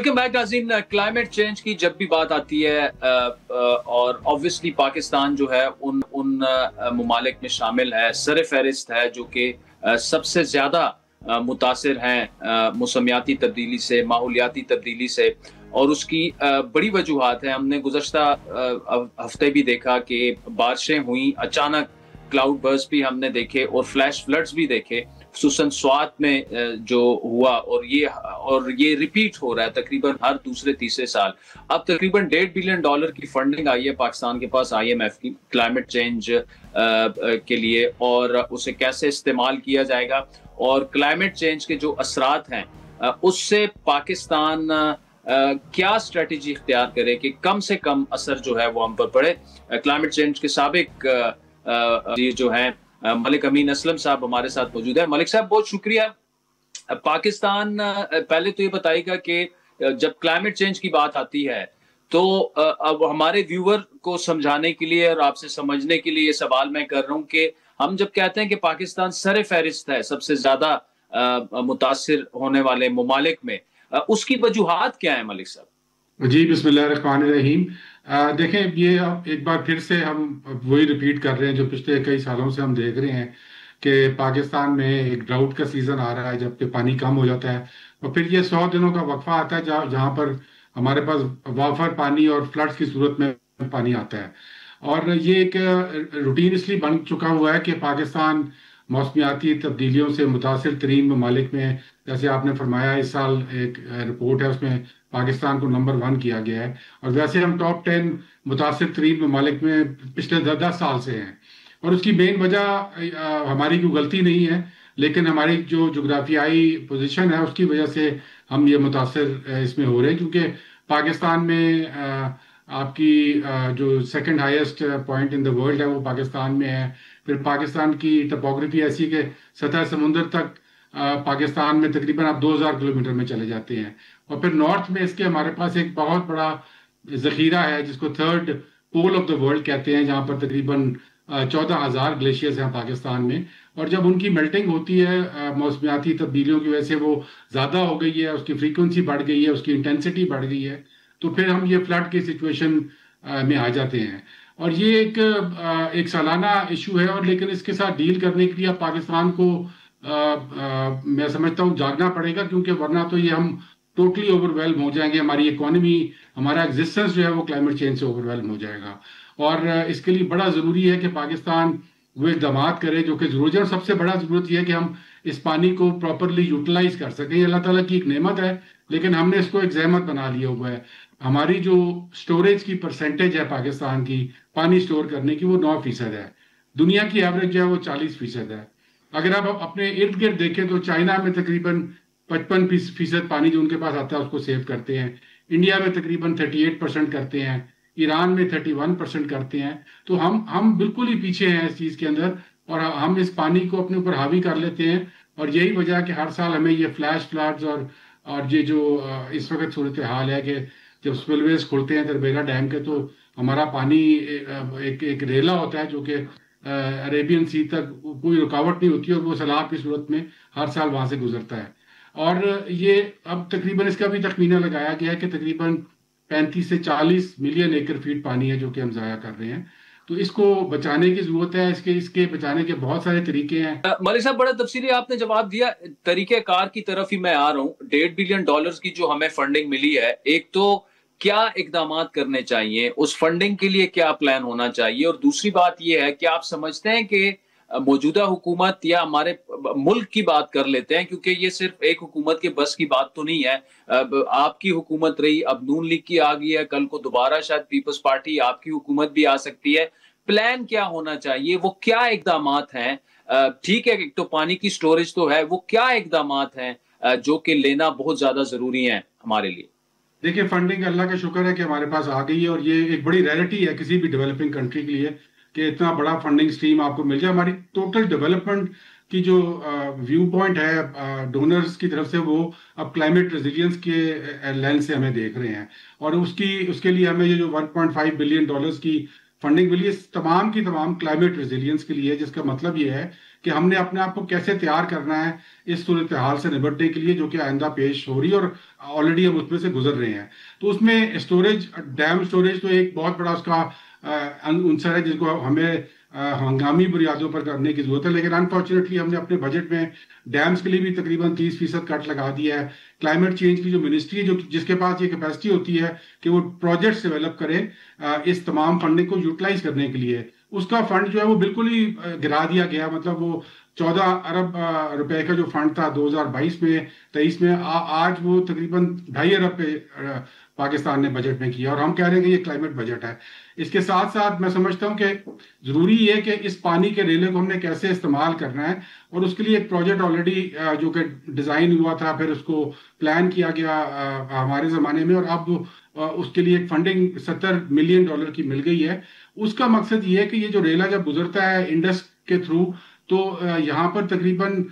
Welcome back नाज़रीन। Climate change की जब भी बात आती है और ऑब्वियसली पाकिस्तान जो है उन उन ममालिक में शामिल है, सर-ए-फ़हरिस्त है जो कि सबसे ज़्यादा मुतासिर हैं मौसमियाती तब्दीली से, माहौलियाती तब्दीली से और उसकी बड़ी वजूहात हैं। हमने गुज़श्ता हफ़्ते भी देखा कि बारिशें हुईं, अचानक क्लाउड बर्स्ट भी हमने देखे और फ्लैश फ्लड्स भी देखे, ख़ुसूसन स्वात में जो हुआ और ये रिपीट हो रहा है तकरीबन हर दूसरे तीसरे साल। अब तकरीबन $1.5 बिलियन की फंडिंग आई है पाकिस्तान के पास IMF की क्लाइमेट चेंज के लिए और उसे कैसे इस्तेमाल किया जाएगा और क्लाइमेट चेंज के जो असरात हैं उससे पाकिस्तान क्या स्ट्रेटजी इख्तियार करे कि कम से कम असर जो है वो हम पर पड़े। क्लाइमेट चेंज के साबिक ये जो है मलिक अमीन असलम साहब हमारे साथ मौजूद है। मलिक साहब बहुत शुक्रिया। पाकिस्तान पहले तो ये बताइएगा कि जब क्लाइमेट चेंज की बात आती है तो अब हमारे व्यूअर को समझाने के लिए और आपसे समझने के लिए ये सवाल मैं कर रहा हूँ कि हम जब कहते हैं कि पाकिस्तान सर-ए-फ़हरिस्त है सबसे ज्यादा मुतासिर होने वाले ममालिक में, उसकी वजूहात क्या है मलिक साहब? जी, बिस्मिल्लाहिर्रहमानिर्रहीम। देखें, ये अब एक बार फिर से हम वही रिपीट कर रहे हैं जो पिछले कई सालों से हम देख रहे हैं कि पाकिस्तान में एक ड्राउट का सीज़न आ रहा है जबकि पानी कम हो जाता है और फिर ये 100 दिनों का वक्फा आता है जहाँ पर हमारे पास वाफर पानी और फ्लड्स की सूरत में पानी आता है। और ये एक रूटीन इसलिए बन चुका हुआ है कि पाकिस्तान मौसमियाती तब्दीलियों से मुतासिर तरीन ममालिक में, जैसे आपने फरमाया, इस साल एक रिपोर्ट है उसमें पाकिस्तान को नंबर 1 किया गया है और वैसे हम टॉप 10 मुतासिर तरीन ममालिक में पिछले 10 साल से हैं। और उसकी मेन वजह हमारी कोई गलती नहीं है, लेकिन हमारी जो जोग्राफियाई पोजीशन है उसकी वजह से हम ये मुतासिर इसमें हो रहे हैं, क्योंकि पाकिस्तान में आपकी जो second highest point in the world है वो पाकिस्तान में है। फिर पाकिस्तान की टपोग्राफी ऐसी कि सतह समुंदर तक पाकिस्तान में तकरीबन आप 2000 किलोमीटर में चले जाते हैं। और फिर नॉर्थ में इसके हमारे पास एक बहुत बड़ा जखीरा है जिसको third pole of the world कहते हैं, जहाँ पर तकरीबन 14,000 ग्लेशियर्स हैं पाकिस्तान में। और जब उनकी मेल्टिंग होती है मौसमियाती तब्दीलियों की वजह से वो ज़्यादा हो गई है, उसकी फ्रीक्वेंसी बढ़ गई है, उसकी इंटेंसिटी बढ़ गई है, तो फिर हम ये फ्लड की सिचुएशन में आ जाते हैं। और ये एक सालाना इशू है, और लेकिन इसके साथ डील करने के लिए अब पाकिस्तान को मैं समझता हूँ जागना पड़ेगा, क्योंकि वरना तो ये हम टोटली ओवरवेल्म हो जाएंगे। हमारी इकोनॉमी, हमारा एग्जिस्टेंस जो है वो क्लाइमेट चेंज से ओवरवेल्म हो जाएगा। और इसके लिए बड़ा ज़रूरी है कि पाकिस्तान वो इकदाम करे जो कि ज़रूरी है। और सबसे बड़ा ज़रूरत यह है कि हम इस पानी को प्रॉपरली यूटिलाइज कर सकें। अल्लाह ताला की एक नेमत है, लेकिन हमने इसको एक जहमत बना लिया हुआ है। हमारी जो स्टोरेज की परसेंटेज है पाकिस्तान की पानी स्टोर करने की, वो 9% है। दुनिया की एवरेज जो है वो 40% है। अगर आप अपने इर्द गिर्द देखें तो चाइना में तकरीबन 55% पानी जो उनके पास आता है उसको सेव करते हैं। इंडिया में तकरीबन 38% करते हैं। ईरान में 31% करते हैं। तो हम बिल्कुल ही पीछे हैं इस चीज़ के अंदर, और हम इस पानी को अपने ऊपर हावी कर लेते हैं। और यही वजह है कि हर साल हमें ये फ्लैश फ्लड्स और ये जो इस वक्त सूरत हाल है कि जब स्पिलवेज खुलते हैं दरबेगा डैम के, तो हमारा पानी एक रेला होता है जो कि अरेबियन सी तक कोई रुकावट नहीं होती, और वो सैलाब की सूरत में हर साल वहां से गुजरता है। और ये अब तकरीबन इसका भी तखमीना लगाया गया है कि तकरीबन 35 से 40 मिलियन एकड़ फीट पानी है जो कि हम जाया कर रहे हैं। तो इसको बचाने की जरूरत है। इसके बचाने के बहुत सारे तरीके हैं। मलिक साहब बड़ा तफसीली आपने जवाब दिया। तरीकेकार की तरफ ही मैं आ रहा हूँ। $1.5 बिलियन की जो हमें फंडिंग मिली है, एक तो क्या इकदाम करने चाहिए, उस फंडिंग के लिए क्या प्लान होना चाहिए, और दूसरी बात यह है कि आप समझते हैं कि मौजूदा हुकूमत या हमारे मुल्क की बात कर लेते हैं, क्योंकि ये सिर्फ एक हुकूमत के बस की बात तो नहीं है। आपकी हुकूमत रही, अब नून लीग की आ गई है, कल को दोबारा शायद पीपल्स पार्टी आपकी हुकूमत भी आ सकती है। प्लान क्या होना चाहिए, वो क्या इकदाम हैं? ठीक है, एक तो पानी की स्टोरेज तो है, वो क्या इकदाम हैं जो कि लेना बहुत ज्यादा जरूरी है हमारे लिए? देखिए, फंडिंग अल्लाह का शुक्र है कि हमारे पास आ गई है, और ये एक बड़ी रैरिटी है किसी भी डेवलपिंग कंट्री के लिए कि इतना बड़ा फंडिंग स्ट्रीम आपको मिल जाए। हमारी टोटल डेवलपमेंट की जो व्यू पॉइंट है डोनर्स की तरफ से, वो अब क्लाइमेट रेजिलियंस के लेंस से हमें देख रहे हैं। और उसके लिए हमें ये जो $1.5 बिलियन की फंडिंग मिली है, तमाम की तमाम क्लाइमेट रेजिलियंस के लिए, जिसका मतलब ये है कि हमने अपने आप को कैसे तैयार करना है इस सूरत हाल से निपटने के लिए जो कि आइंदा पेश हो रही है, और ऑलरेडी हम उसमें से गुजर रहे हैं। तो उसमें स्टोरेज, डैम स्टोरेज तो एक बहुत बड़ा उसका अंसर है जिसको हमें हंगामी बुनियादों पर करने की जरूरत है। लेकिन अनफॉर्चुनेटली हमने अपने बजट में डैम्स के लिए भी तकरीबन 30% कट लगा दिया है। क्लाइमेट चेंज की जो मिनिस्ट्री है, जो जिसके पास ये कैपेसिटी होती है कि वो प्रोजेक्ट्स डेवलप करे इस तमाम फंडिंग को यूटिलाइज करने के लिए, उसका फंड जो है वो बिल्कुल ही गिरा दिया गया। मतलब वो 14 अरब रुपए का जो फंड था 2022 में 23 में, आज वो तकरीबन 2.5 अरब पे पाकिस्तान ने बजट में किया, और हम कह रहे हैं कि ये क्लाइमेट बजट है। इसके साथ साथ मैं समझता हूं कि जरूरी है कि इस पानी के रेले को हमने कैसे इस्तेमाल करना है, और उसके लिए एक प्रोजेक्ट ऑलरेडी जो कि डिजाइन हुआ था, फिर उसको प्लान किया गया हमारे जमाने में, और अब उसके लिए एक फंडिंग $70 मिलियन की मिल गई है। उसका मकसद ये है कि ये जो रेला जब गुजरता है इंडस के थ्रू, तो यहाँ पर तकरीबन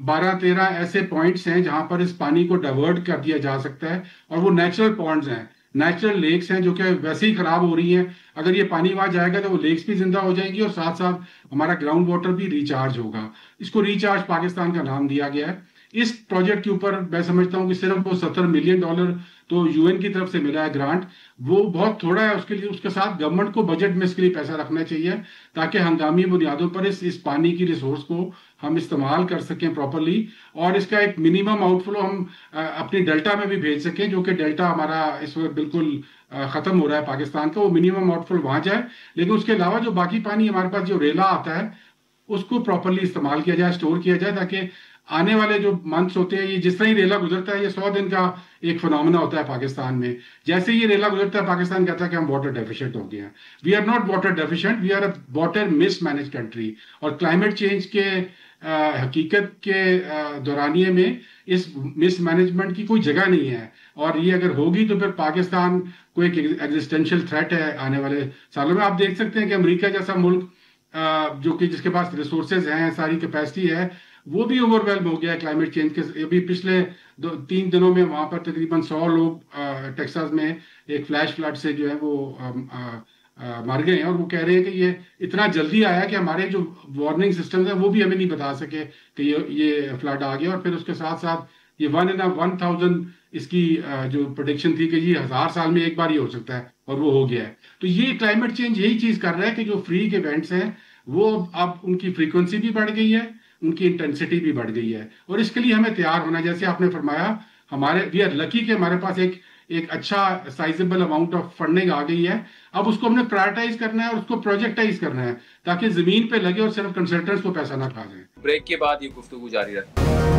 12-13 ऐसे पॉइंट्स हैं जहां पर इस पानी को डाइवर्ट कर दिया जा सकता है, और वो नेचुरल पॉन्ड्स हैं, नेचुरल लेक्स हैं जो कि वैसे ही खराब हो रही हैं। अगर ये पानी वहां जाएगा तो वो लेक्स भी जिंदा हो जाएंगी, और साथ साथ हमारा ग्राउंड वाटर भी रिचार्ज होगा। इसको रिचार्ज पाकिस्तान का नाम दिया गया है। इस प्रोजेक्ट के ऊपर मैं समझता हूँ कि सिर्फ वो $70 मिलियन तो यूएन की तरफ से मिला है ग्रांट, वो बहुत थोड़ा है उसके लिए। उसके साथ गवर्नमेंट को बजट में इसके लिए पैसा रखना चाहिए, ताकि हंगामी बुनियादों पर इस पानी की रिसोर्स को हम इस्तेमाल कर सकें प्रॉपरली, और इसका एक मिनिमम आउटफ्लो हम अपनी डेल्टा में भी भेज सकें, जो कि डेल्टा हमारा इस वक्त बिल्कुल खत्म हो रहा है पाकिस्तान का। वो मिनिमम आउटफ्लो वहां जाए, लेकिन उसके अलावा जो बाकी पानी हमारे पास जो रेला आता है उसको प्रॉपरली इस्तेमाल किया जाए, स्टोर किया जाए, ताकि आने वाले जो मंथ्स होते हैं, ये जिस तरह ही रेला गुजरता है, ये 100 दिन का एक फिनोमेना होता है पाकिस्तान में। जैसे ही ये रेला गुजरता है, पाकिस्तान कहता है कि हम वाटर डेफिशिएंट हो गए हैं। We are not water deficient, we are a water mismanage country. और क्लाइमेट चेंज के हकीकत के दौरानिए में इस मिसमैनेजमेंट की कोई जगह नहीं है, और ये अगर होगी तो फिर पाकिस्तान को एक एग्जिस्टेंशियल थ्रेट है आने वाले सालों में। आप देख सकते हैं कि अमेरिका जैसा मुल्क जो कि जिसके पास रिसोर्सेज हैं, सारी कैपेसिटी है, वो भी ओवरवेल्म हो गया है क्लाइमेट चेंज के। अभी पिछले 2-3 दिनों में वहां पर तकरीबन 100 लोग टेक्सास में एक फ्लैश फ्लड से जो है वो मर गए हैं, और वो कह रहे हैं कि ये इतना जल्दी आया कि हमारे जो वार्निंग सिस्टम्स हैं वो भी हमें नहीं बता सके कि ये फ्लड आ गया। और फिर उसके साथ साथ ये 1 in 1000 इसकी जो प्रोडिक्शन थी कि ये 1000 साल में एक बार ही हो सकता है, और वो हो गया है। तो ये क्लाइमेट चेंज यही चीज कर रहा है कि जो फ्रीक इवेंट्स हैं वो अब उनकी फ्रीक्वेंसी भी बढ़ गई है, उनकी इंटेंसिटी भी बढ़ गई है, और इसके लिए हमें तैयार होना है। जैसे आपने फरमाया, हमारे वी आर लकी कि हमारे पास एक अच्छा साइजेबल अमाउंट ऑफ फंडिंग आ गई है। अब उसको हमने प्रायोरिटाइज करना है और उसको प्रोजेक्टाइज करना है, ताकि जमीन पे लगे और सिर्फ कंसल्टेंट्स को पैसा ना खा जाए। ब्रेक के बाद ये गुफ्तगू जारी रहे।